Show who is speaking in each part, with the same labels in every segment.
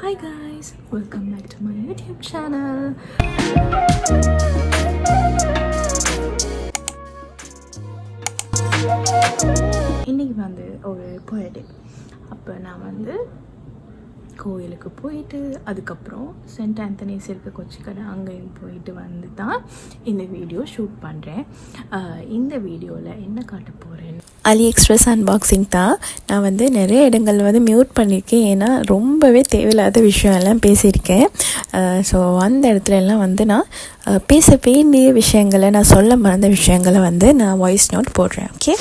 Speaker 1: Hi guys, welcome back to my YouTube channel. இன்னைக்கு வந்து ஒரு போயிட்டு அப்போ நான் வந்து கோயிலுக்கு போயிட்டு அதுக்கப்புறம் சென்ட் ஆந்தனிஸ் இருக்க கொச்சி கடை அங்கேயும் போயிட்டு வந்து தான் இந்த வீடியோ ஷூட் பண்ணுறேன். இந்த வீடியோவில் என்ன காட்ட போகிறேன்,
Speaker 2: AliExpress அன்பாக்சிங் தான். நான் வந்து நிறைய இடங்கள் வந்து மியூட் பண்ணியிருக்கேன், ஏன்னா ரொம்பவே தேவையில்லாத விஷயம் எல்லாம் பேசியிருக்கேன். ஸோ அந்த இடத்துல எல்லாம் வந்து நான் பேச வேண்டிய விஷயங்களை, நான் சொல்ல மறந்த விஷயங்களை வந்து நான் வாய்ஸ் நோட் போடுறேன். ஓகே,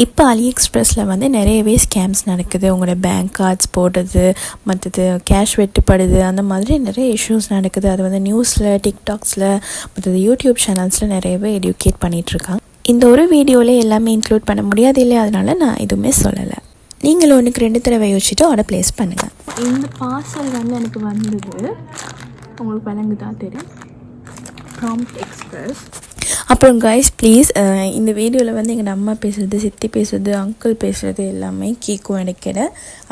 Speaker 2: இப்போ AliExpressல வந்து நிறையவே ஸ்கேம்ஸ் நடக்குது. உங்களோட பேங்க் கார்ட்ஸ் போடுறது, மற்றது கேஷ் வெட்டுப்படுது, அந்த மாதிரி நிறைய இஷ்யூஸ் நடக்குது. அது வந்து நியூஸில், டிக்டாக்ஸில், மற்றது யூடியூப் சேனல்ஸில் நிறையவே எடியூகேட் பண்ணிகிட்ருக்காங்க. இந்த ஒரு வீடியோவில் எல்லாமே இன்க்ளூட் பண்ண முடியாது இல்லையா, அதனால் நான் எதுவுமே சொல்லலை. நீங்களும் ஒன்றுக்கு 2 தடவை யோசிச்சுட்டு ஆர்டர் ப்ளேஸ் பண்ணுங்கள்.
Speaker 1: இந்த பார்சல் வந்து எனக்கு வந்தது, உங்களுக்கு விளங்குதான் தெரியும், ப்ராம்ப்ட் எக்ஸ்பிரஸ்.
Speaker 2: அப்புறம் கைஸ் ப்ளீஸ், இந்த வீடியோவில் வந்து எங்கள் அம்மா பேசுகிறது, சித்தி பேசுகிறது, அங்கிள் பேசுகிறது எல்லாமே கேட்கும். இடைக்கிட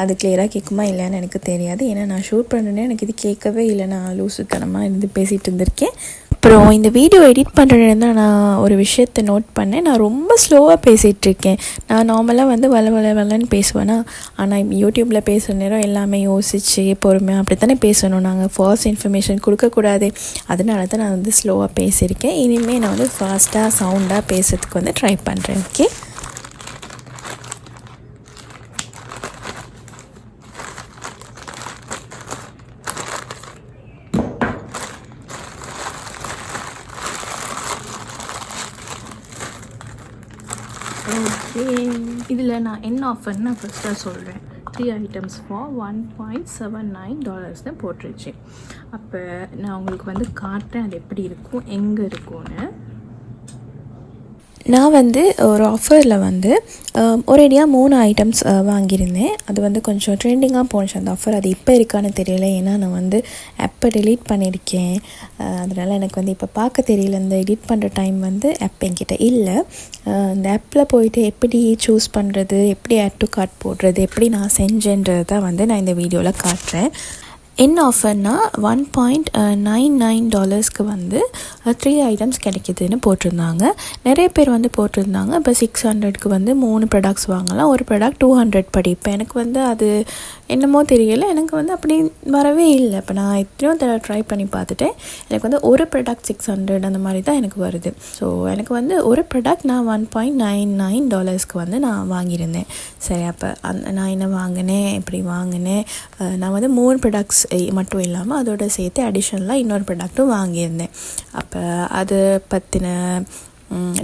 Speaker 2: அது கிளியராக கேட்குமா இல்லையான்னு எனக்கு தெரியாது, ஏன்னா நான் ஷூட் பண்ணுறேன்னே எனக்கு இது கேட்கவே இல்லை. நான் லூசுத்தனமாக இருந்து பேசிகிட்டு இருந்திருக்கேன். அப்புறம் இந்த வீடியோ எடிட் பண்ணுறேன்னு தான் நான் ஒரு விஷயத்தை நோட் பண்ணேன். நான் ரொம்ப ஸ்லோவாக பேசிகிட்ருக்கேன். நான் நார்மலாக வந்து வளன்னு பேசுவேன்னா, ஆனால் யூடியூப்பில் பேசுகிற நேரம் எல்லாமே யோசித்து பொறுமையாக அப்படி தானே பேசணும். நாங்கள் ஃபால்ஸ் இன்ஃபர்மேஷன் கொடுக்கக்கூடாது, அதனால தான் நான் வந்து ஸ்லோவாக பேசியிருக்கேன். இனிமேல் நான் வந்து ஃபாஸ்ட்டாக சவுண்டாக பேசுறதுக்கு வந்து ட்ரை பண்ணுறேன். ஓகே,
Speaker 1: இதில் நான் என்ன ஆஃபர்னு நான் ஃபஸ்ட்டாக சொல்கிறேன். 3 items ஃபார் $1.79 தான் போட்டுருச்சு. அப்போ நான் உங்களுக்கு வந்து காட்டுறேன் அது எப்படி இருக்கும், எங்கே இருக்கும்னு.
Speaker 2: நான் வந்து ஒரு ஆஃபரில் வந்து ஒரேடியாக 3 ஐட்டம்ஸ் வாங்கியிருந்தேன். அது வந்து கொஞ்சம் ட்ரெண்டிங்காக போணுச்சு அந்த ஆஃபர். அது இப்போ இருக்கான்னு தெரியல, ஏன்னா நான் வந்து ஆப்பை டெலீட் பண்ணியிருக்கேன். அதனால் எனக்கு வந்து இப்போ பார்க்க தெரியல. இந்த எடிட் பண்ணுற டைம் வந்து ஆப் என்கிட்ட இல்லை. இந்த ஆப்பில் போயிட்டு எப்படி சூஸ் பண்ணுறது, எப்படி ஆட் டு கார்ட் போடுறது, எப்படி நான் செஞ்சேன்றது தான் வந்து நான் இந்த வீடியோவில் காட்டுறேன். என்ன ஆஃபர்னால் $1.99 வந்து 3 items கிடைக்கிதுன்னு போட்டிருந்தாங்க. நிறைய பேர் வந்து போட்டிருந்தாங்க. இப்போ 600க்கு வந்து 3 ப்ராடக்ட்ஸ் வாங்கலாம், ஒரு ப்ராடக்ட் 200 படி. இப்போ எனக்கு வந்து அது என்னமோ தெரியலை, எனக்கு வந்து அப்படி வரவே இல்லை. இப்போ நான் எத்தனையோ தடவை ட்ரை பண்ணி பார்த்துட்டேன், எனக்கு வந்து ஒரு ப்ராடக்ட் 600 அந்த மாதிரி தான் எனக்கு வருது. ஸோ எனக்கு வந்து ஒரு ப்ராடக்ட் நான் $1.99 வந்து நான் வாங்கியிருந்தேன். சரி, அப்போ நான் என்ன வாங்கினேன், எப்படி வாங்கினேன், நான் வந்து 3 ப்ராடக்ட்ஸ் மட்டும் இல்லாமல் அதோட சேர்த்து அடிஷ்னலாக இன்னொரு ப்ராடக்ட்டும் வாங்கியிருந்தேன். அப்போ அது பற்றின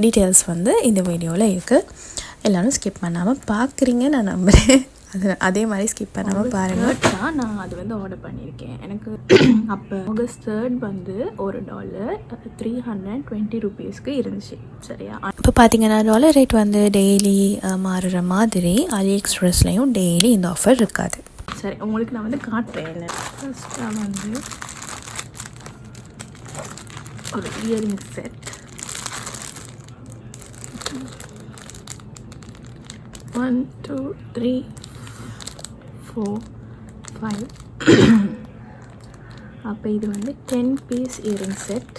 Speaker 2: டீட்டெயில்ஸ் வந்து இந்த வீடியோவில் இருக்குது. எல்லோரும் ஸ்கிப் பண்ணாமல் பார்க்குறீங்க நான் நம்புகிறேன். அதே மாதிரி ஸ்கிப் பண்ணாமல் பாருங்கள்.
Speaker 1: நான் அது வந்து ஆர்டர் பண்ணியிருக்கேன். எனக்கு அப்போ August 3rd வந்து $1 $320 இருந்துச்சு. சரியா,
Speaker 2: இப்போ பார்த்தீங்கன்னா டாலர் ரேட் வந்து டெய்லி மாறுற மாதிரி AliExpressலையும் டெய்லி இந்த ஆஃபர் இருக்காது.
Speaker 1: சரி, உங்களுக்கு நான் வந்து காட்டுறேன். ஃபர்ஸ்ட்டாக வந்து ஒரு இயரிங் செட், 1 2 3 4 5. அப்போ இது வந்து 10 piece இயரிங் செட்.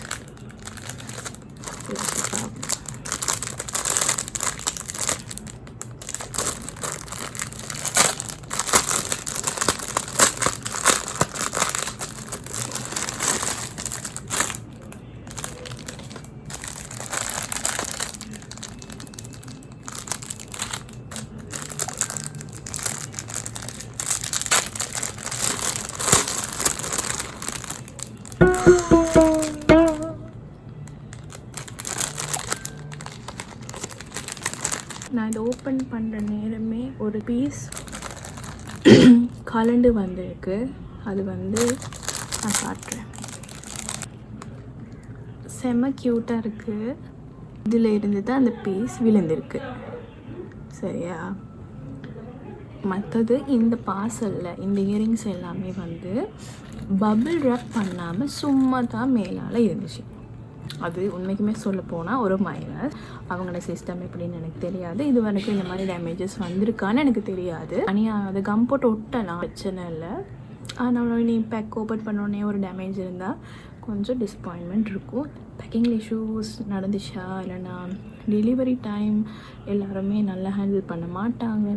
Speaker 1: நான் இதை ஓப்பன் பண்ணுற நேரமே ஒரு பீஸ் கலண்டு வந்திருக்கு. அது வந்து நான் காட்டுறேன். செம்ம க்யூட்டாக இருக்குது. இதில் இருந்து தான் அந்த பீஸ் விழுந்திருக்கு. சரியா, மற்றது இந்த பார்சலில் இந்த இயரிங்ஸ் எல்லாமே வந்து பபிள் ரேப் பண்ணாமல் சும்மா தான் மேலால் இருந்துச்சு. அது உண்மைக்குமே சொல்ல போனால் ஒரு மைனர். அவங்களோட சிஸ்டம் எப்படின்னு எனக்கு தெரியாது. இது வரைக்கும் இந்த மாதிரி டேமேஜஸ் வந்திருக்கான்னு எனக்கு தெரியாது. ஆனால் அது கம் போட்டு ஒட்டலாம், பிரச்சனை இல்லை. ஆனால் நீ பேக் ஓப்பன் பண்ணோடனே ஒரு டேமேஜ் இருந்தால் கொஞ்சம் டிசப்பாயின்மெண்ட் இருக்கும். பேக்கிங்கில் இஷ்யூஸ் நடந்துச்சா இல்லைன்னா டெலிவரி டைம் எல்லாருமே நல்லா ஹேண்டில் பண்ண மாட்டாங்க.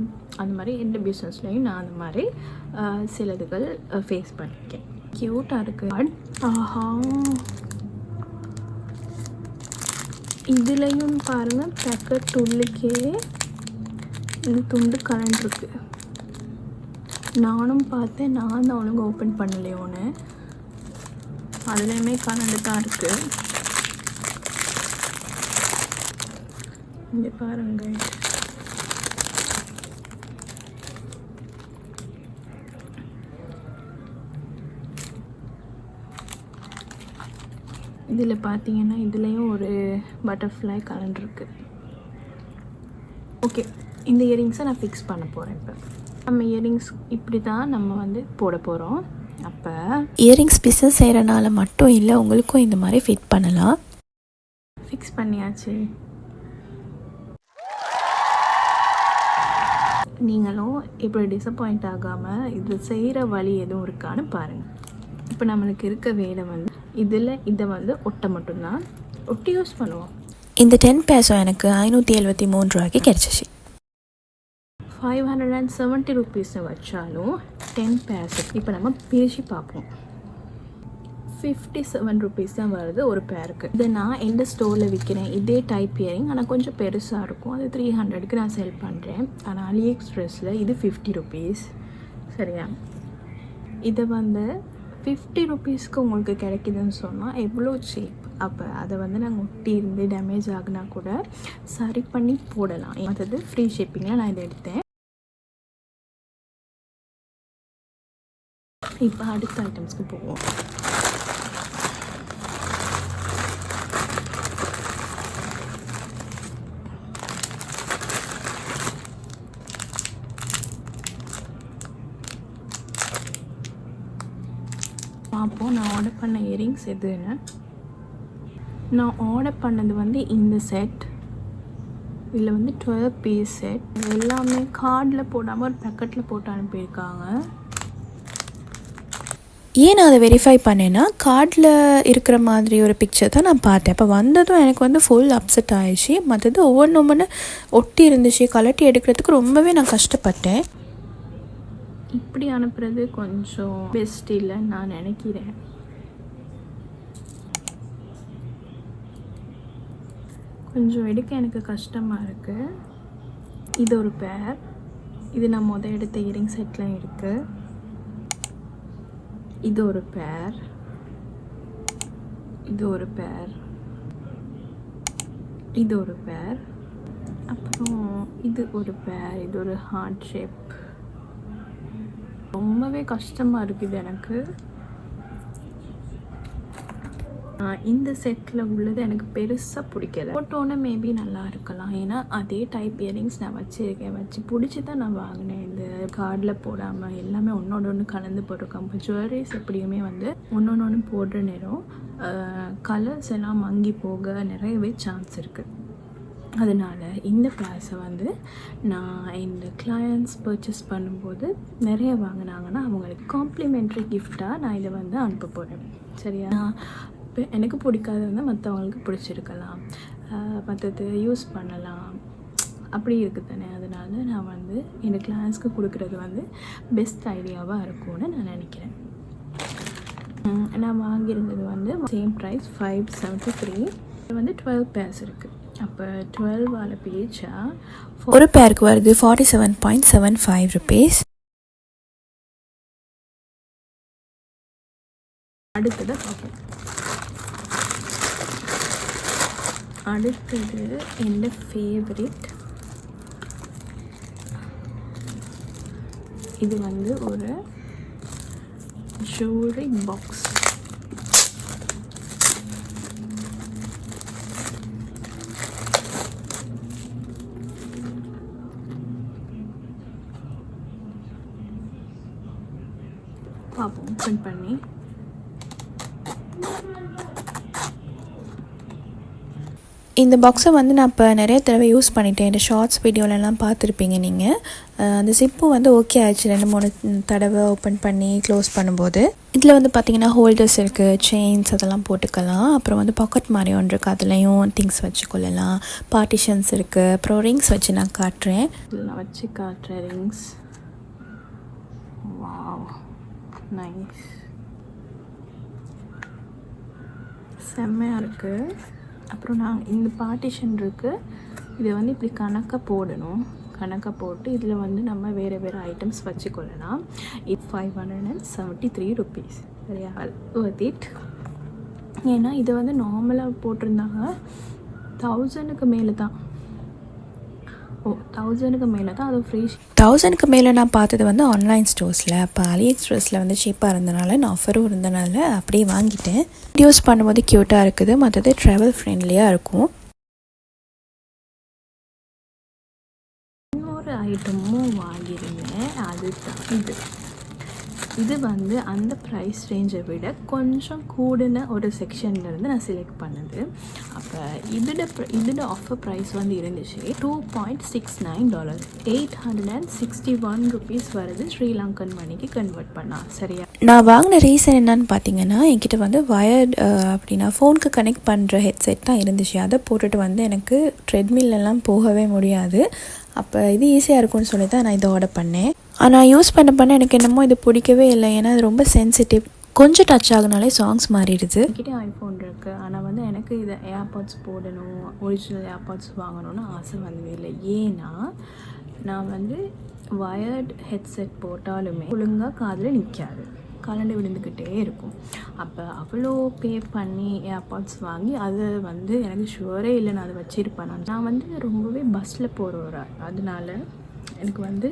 Speaker 1: அந்த மாதிரி எந்த பிஸ்னஸ்லேயும் நான் அந்த மாதிரி சிலதுகள் ஃபேஸ் பண்ணியிருக்கேன். க்யூட்டாக இருக்குது. ஆஹா, இதுலேயும் பாருங்கள் பேக்கெட் உள்ளுக்கே இந்த துண்டு கலண்டுருக்கு. நானும் பார்த்தேன், நான் தான் ஒழுங்கு ஓப்பன் பண்ணலையோன்னு. அதுலேயுமே கலந்து தான் இருக்குது. இங்கே பாருங்க, இதில் பார்த்தீங்கன்னா இதுலேயும் ஒரு பட்டர்ஃப்ளை கலந்துருக்கு. ஓகே, இந்த இயரிங்ஸை நான் ஃபிக்ஸ் பண்ண போகிறேன். இப்போ நம்ம இயரிங்ஸ் இப்படி தான் நம்ம வந்து போட போகிறோம். அப்போ
Speaker 2: இயரிங்ஸ் பிஸ்னஸ் செய்கிறனால மட்டும் இல்லை, உங்களுக்கும் இந்த மாதிரி ஃபிட் பண்ணலாம்.
Speaker 1: ஃபிக்ஸ் பண்ணியாச்சு. நீங்களும் இப்படி டிசப்பாயிண்ட் ஆகாமல் இது செய்கிற வழி எதுவும் இருக்கான்னு பாருங்கள். இப்போ நம்மளுக்கு இருக்க வேலை வந்து இதில் இதை வந்து ஒட்ட மட்டும்தான் ஒட்டி யூஸ் பண்ணுவோம்.
Speaker 2: இந்த 10 பேசோ எனக்கு 573 ரூபாய்க்கு கிடச்சிச்சு.
Speaker 1: 570 ருபீஸை வச்சாலும் 10 பேசோ. இப்போ நம்ம பிரித்து பார்ப்போம். 57 ருபீஸ் தான் வருது ஒரு பேருக்கு. இதை நான் எந்த ஸ்டோரில் விற்கிறேன் இதே டைப் இயரிங், ஆனால் கொஞ்சம் பெருசாக இருக்கும். அது 300க்கு நான் செல் பண்ணுறேன். ஆனால் AliExpressல இது 50 ருபீஸ். சரியா? இதை வந்து 50 ருபீஸ்க்கு உங்களுக்கு கிடைக்குதுன்னு சொன்னால் எவ்வளோ சீப். அப்போ அதை வந்து நாங்கள் ஒட்டி இருந்து டேமேஜ் ஆகினா கூட சரி பண்ணி போடலாம். அதாவது ஃப்ரீ ஷிப்பிங்கில் நான் இதை எடுத்தேன். இப்போ அடுத்த ஐட்டம்ஸ்க்கு போவோம். பார்ப்போம் நான் ஆர்டர் பண்ண இயரிங்ஸ் எதுன்னு. நான் ஆர்டர் பண்ணது வந்து இந்த செட். இதில் வந்து 12 பீஸ் செட். எல்லாமே கார்டில் போடாமல் ஒரு பேக்கெட்டில் போட்டு அனுப்பியிருக்காங்க.
Speaker 2: ஏன் நான் அதை வெரிஃபை பண்ணேன்னா, கார்டில் இருக்கிற மாதிரி ஒரு பிக்சர் தான் நான் பார்த்தேன். அப்போ வந்ததும் எனக்கு வந்து ஃபுல் அப்செட் ஆயிடுச்சு. மற்றது ஒவ்வொன்று ஒட்டி இருந்துச்சு, கலட்டி எடுக்கிறதுக்கு ரொம்பவே நான் கஷ்டப்பட்டேன்.
Speaker 1: இப்படி அனுப்புறது கொஞ்சம் பெஸ்ட் இல்லைன்னு நான் நினைக்கிறேன். கொஞ்சம் எடுக்க எனக்கு கஷ்டமாக இருக்குது. இது ஒரு பேர். இது நான் எடுத்த இயரிங் செட்டில் இருக்குது. இது ஒரு பேர். இது ஒரு பேர். இது ஒரு பேர். அப்புறம் இது ஒரு பேர். இது ஒரு ஹார்ட் ஷேப். ரொம்பவே கஷ்டமாக இருக்குது எனக்கு. இந்த செட்டில் உள்ளது எனக்கு பெருசாக பிடிக்கல. ஃபோட்டோன்னு மேபி நல்லா இருக்கலாம். ஏன்னா அதே டைப் இயரிங்ஸ் நான் வச்சுருக்கேன். வச்சு பிடிச்சி தான் நான் வாங்கினேன். இந்த கார்டில் போடாமல் எல்லாமே ஒன்று கலந்து போட்டிருக்கோம். இப்போ ஜுவல்லரிஸ் எப்படியுமே வந்து ஒன்று போடுற நேரம் கலர்ஸ் எல்லாம் மங்கி போக நிறையவே சான்ஸ் இருக்குது. அதனால் இந்த ப்ரைஸை வந்து நான் இந்த கிளையண்ட்ஸ் பர்ச்சேஸ் பண்ணும்போது நிறைய வாங்கினாங்கன்னா அவங்களுக்கு காம்ப்ளிமெண்ட்ரி கிஃப்டாக நான் இதை வந்து அனுப்ப போகிறேன். சரியா? இப்போ எனக்கு பிடிக்காது வந்து மற்றவங்களுக்கு பிடிச்சிருக்கலாம், மற்றது யூஸ் பண்ணலாம், அப்படி இருக்குது தானே. அதனால் நான் வந்து இந்த கிளையண்ட்ஸ்க்கு கொடுக்குறது வந்து பெஸ்ட் ஐடியாவாக இருக்கும்னு நான் நினைக்கிறேன். நான் வாங்கியிருந்தது வந்து சேம் ப்ரைஸ் 573. இது வந்து 12 பேர்ஸ் இருக்குது. அப்போ 12 பேஜா
Speaker 2: ஒரு பேருக்கு வருது 47.75 ருபீஸ்.
Speaker 1: அடுத்ததை பார்ப்போம். அடுத்தது என்னோட ஃபேவரட். இது வந்து ஒரு ஜுவல்லரி பாக்ஸ். பார்ப்போம் ஓப்பன் பண்ணி.
Speaker 2: இந்த பாக்ஸை வந்து நான் இப்போ நிறைய தடவை யூஸ் பண்ணிட்டேன். இந்த ஷார்ட்ஸ் வீடியோலலாம் பார்த்துருப்பீங்க நீங்கள். அந்த சிப்பும் வந்து ஓகே ஆயிடுச்சு 2-3 தடவை ஓப்பன் பண்ணி க்ளோஸ் பண்ணும்போது. இதில் வந்து பார்த்திங்கன்னா ஹோல்டர்ஸ் இருக்குது, செயின்ஸ் அதெல்லாம் போட்டுக்கலாம். அப்புறம் வந்து பாக்கெட் மாதிரி ஒன்று இருக்குது, அதுலேயும் திங்ஸ் வச்சுக்கொள்ளலாம். பார்ட்டிஷன்ஸ் இருக்குது. அப்புறம் ரிங்ஸ் வச்சு நான் காட்டுறேன்.
Speaker 1: நான் வச்சு காட்டுறேன் ரிங்ஸ். வாவ், நைஸ், செம்மையாக இருக்குது. அப்புறம் நான் இந்த பார்ட்டிஷன் இருக்குது, இதை வந்து இப்படி கணக்காக போடணும். கணக்காக போட்டு இதில் வந்து நம்ம வேறு வேறு ஐட்டம்ஸ் வச்சுக்கொள்ளலாம். இது 573 rupees. சரியா, worth it. ஏன்னா இதை வந்து நார்மலாக போட்டிருந்தாங்க 1000க்கு மேலே தான். 1000க்கு மேலே தான், அது ஃப்ரீ.
Speaker 2: 1000க்கு மேலே நான் பார்த்தது வந்து ஆன்லைன் ஸ்டோர்ஸில். அப்போ அலிஎக்ஸ்பிரஸில் வந்து சீப்பாக இருந்தனால, நான் ஆஃபரும் இருந்தனால அப்படியே வாங்கிட்டேன். யூஸ் பண்ணும்போது க்யூட்டாக இருக்குது, மற்றது ட்ராவல் ஃப்ரெண்ட்லியாக இருக்கும்.
Speaker 1: இன்னொரு ஐட்டமும் வாங்கியிருந்தேன், அதுதான் இது வந்து அந்த ப்ரைஸ் ரேஞ்சை விட கொஞ்சம் கூடின ஒரு செக்ஷன்லேருந்து நான் செலக்ட் பண்ணது. அப்போ இதோட ஆஃபர் ப்ரைஸ் வந்து இருந்துச்சு $2.69, 861 rupees வருது ஸ்ரீலங்கன் மணிக்கு கன்வெர்ட் பண்ணால். சரியா,
Speaker 2: நான் வாங்கின ரீசன் என்னன்னு பார்த்தீங்கன்னா, என்கிட்ட வந்து வயர்ட் அப்படின்னா ஃபோனுக்கு கனெக்ட் பண்ணுற ஹெட்செட் தான் இருந்துச்சு. அதை போட்டுட்டு வந்து எனக்கு ட்ரெட்மில்லாம் போகவே முடியாது. அப்போ இது ஈஸியாக இருக்கும்னு சொல்லி தான் நான் இதை ஆர்டர் பண்ணேன். ஆனால் யூஸ் பண்ண எனக்கு என்னமோ இது பிடிக்கவே இல்லை. ஏன்னா அது ரொம்ப சென்சிட்டிவ், கொஞ்சம் டச் ஆகுனாலே சாங்ஸ் மாறிடுது.
Speaker 1: என்கிட்ட ஐஃபோன் இருக்குது, ஆனால் வந்து எனக்கு இதை ஏர்பாட்ஸ் போடணும், ஒரிஜினல் ஏர்பாட்ஸ் வாங்கணும்னு ஆசை வந்தது இல்லை. ஏன்னா நான் வந்து வயர்ட் ஹெட்செட் போட்டாலுமே ஒழுங்காக காதில் நிற்காது, கலண்டு விழுந்துக்கிட்டே இருக்கும். அப்போ அவ்வளோ பே பண்ணி ஏர்பாட்ஸ் வாங்கி அது வந்து எனக்கு ஷுவரே இல்லை நான் அதை வச்சுருப்பேன். நான் வந்து ரொம்பவே பஸ்ஸில் போகிறவரா, அதனால எனக்கு வந்து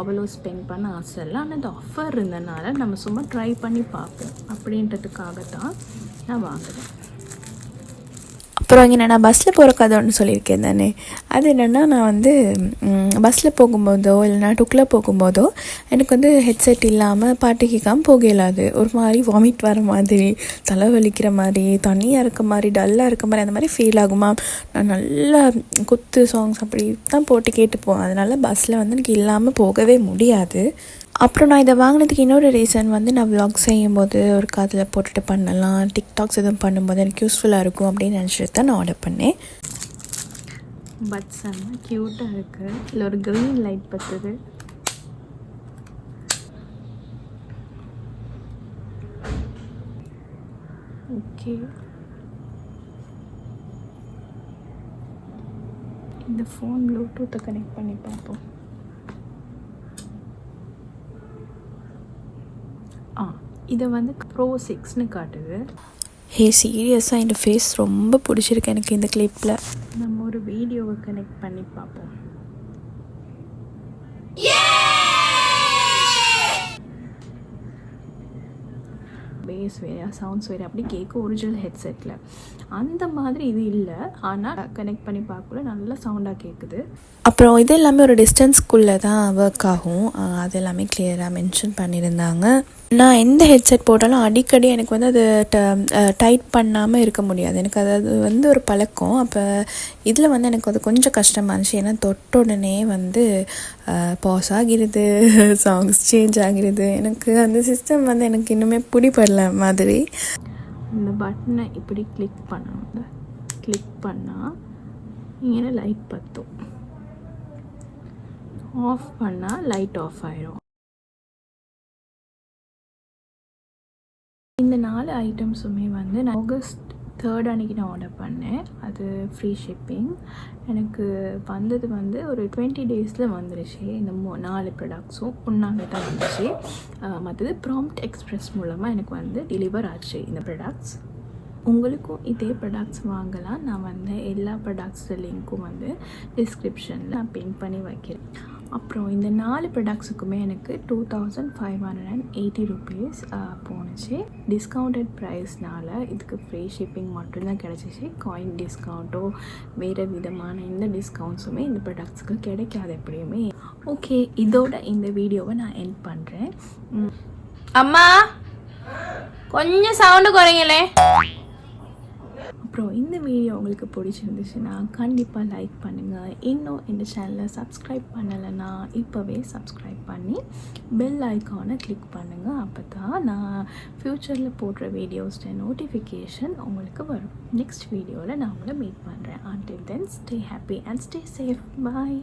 Speaker 1: அவ்வளோ ஸ்பெண்ட் பண்ண ஆசை இல்லை. ஆனால் அந்த ஆஃபர் இருந்தனால நம்ம சும்மா ட்ரை பண்ணி பார்ப்போம் அப்படின்றதுக்காக தான் நான் வாங்குகிறேன்.
Speaker 2: அப்புறம் இங்கே நான் பஸ்ஸில் போகிற கதை ஒன்று சொல்லியிருக்கேன் தானே. அது என்னென்னா, நான் வந்து பஸ்ஸில் போகும்போதோ இல்லைனா டுக்கில் போகும்போதோ எனக்கு வந்து ஹெட்செட் இல்லாமல் பாட்டு கேட்காமல் போக இயலாது. ஒரு மாதிரி வாமிட் வர மாதிரி, தலை வலிக்கிற மாதிரி, தண்ணியாக இருக்க மாதிரி, டல்லாக இருக்க மாதிரி, அந்த மாதிரி ஃபீல் ஆகுமா. நான் நல்லா குத்து சாங்ஸ் அப்படி தான் போட்டு கேட்டுப்போம். அதனால் பஸ்ஸில் வந்து எனக்கு இல்லாமல் போகவே முடியாது. அப்புறம் நான் இதை வாங்கினதுக்கு இன்னொரு ரீசன் வந்து, நான் விலாக் செய்யும்போது ஒரு காதில் போட்டுட்டு பண்ணலாம், டிக்டாக்ஸ் எதுவும் பண்ணும்போது எனக்கு யூஸ்ஃபுல்லாக இருக்கும் அப்படின்னு நினச்சிட்டு தான் நான் ஆர்டர் பண்ணேன்.
Speaker 1: பட் செம்ம க்யூட்டாக இருக்குது. இல்லை ஒரு க்ரீன் லைட் பத்துது. ஓகே, இந்த ஃபோன் ப்ளூடூத்தை கனெக்ட் பண்ணி பார்ப்போம். இதை வந்து Pro 6ன்னு காட்டுது.
Speaker 2: சீரியஸாக இந்த ஃபேஸ் ரொம்ப பிடிச்சிருக்கு எனக்கு இந்த கிளிப்பில்.
Speaker 1: நம்ம ஒரு வீடியோவை கனெக்ட் பண்ணி பார்ப்போம். பேஸ் வேறு, சவுண்ட்ஸ் வேறு, அப்படி கேட்க ஒரிஜினல் ஹெட்செட்டில் அந்த மாதிரி இது இல்லை. ஆனால் கனெக்ட் பண்ணி பார்க்கல நல்லா சவுண்டாக கேட்குது.
Speaker 2: அப்புறம் இது எல்லாமே ஒரு டிஸ்டன்ஸ்குள்ளே தான் ஒர்க் ஆகும், அது எல்லாமே கிளியராக மென்ஷன் பண்ணியிருந்தாங்க. நான் எந்த ஹெட்செட் போட்டாலும் அடிக்கடி எனக்கு வந்து அது டைட் பண்ணாமல் இருக்க முடியாது. எனக்கு அது வந்து ஒரு பழக்கம். அப்போ இதில் வந்து எனக்கு அது கொஞ்சம் கஷ்டமாக இருந்துச்சு. ஏன்னா தொட்ட உடனே வந்து பாஸ் ஆகிறது, சாங்ஸ் சேஞ்ச் ஆகிறது. எனக்கு அந்த சிஸ்டம் வந்து எனக்கு இன்னுமே பிடிப்படல மாதிரி.
Speaker 1: இந்த பட்டனை இப்படி கிளிக் பண்ணணும். கிளிக் பண்ணால் இங்கே லைட் பற்றும், ஆஃப் பண்ணால் லைட் ஆஃப் ஆயிரும். இந்த 4 ஐட்டம்ஸுமே வந்து நான் August 3rd அன்றைக்கி நான் ஆர்டர் பண்ணேன். அது ஃப்ரீ ஷிப்பிங். எனக்கு வந்தது வந்து ஒரு 20 daysல வந்துருச்சு. இந்த 4 ப்ராடக்ட்ஸும் ஒன்றாவே தான் வந்துச்சு. மற்றது ப்ராம்ப்ட் எக்ஸ்பிரஸ் மூலமாக எனக்கு வந்து டெலிவர் ஆச்சு இந்த ப்ராடக்ட்ஸ். உங்களுக்கும் இதே ப்ராடக்ட்ஸ் வாங்கலாம். நான் வந்து எல்லா ப்ராடக்ட்ஸ் லிங்க்கும் வந்து டிஸ்கிரிப்ஷனில் நான் பின் பண்ணி வைக்கிறேன். அப்புறம் இந்த 4 ப்ராடக்ட்ஸுக்குமே எனக்கு 2580 rupees போணுச்சு. டிஸ்கவுண்டட் ப்ரைஸ்னால் இதுக்கு ஃப்ரீ ஷிப்பிங் மட்டும்தான் கிடச்சிச்சு. காயின் டிஸ்கவுண்ட்டோ வேறு விதமான எந்த டிஸ்கவுண்ட்ஸுமே இந்த ப்ராடக்ட்ஸுக்கு கிடைக்காது எப்படியுமே. ஓகே, இதோட இந்த வீடியோவை நான் எண்ட் பண்ணுறேன்.
Speaker 3: அம்மா கொஞ்சம் சவுண்டு குறைங்களே.
Speaker 1: அப்புறம் இந்த வீடியோ உங்களுக்கு பிடிச்சிருந்துச்சுன்னா கண்டிப்பாக லைக் பண்ணுங்கள். இன்னும் இந்த சேனலை சப்ஸ்கிரைப் பண்ணலைன்னா இப்போவே சப்ஸ்கிரைப் பண்ணி பெல் ஐக்கானை கிளிக் பண்ணுங்கள். அப்போ தான் நான் ஃப்யூச்சரில் போடுற வீடியோஸோட நோட்டிஃபிகேஷன் உங்களுக்கு வரும். நெக்ஸ்ட் வீடியோவில் நான் உங்களை மீட் பண்ணுறேன். Until then, stay happy and stay safe. Bye.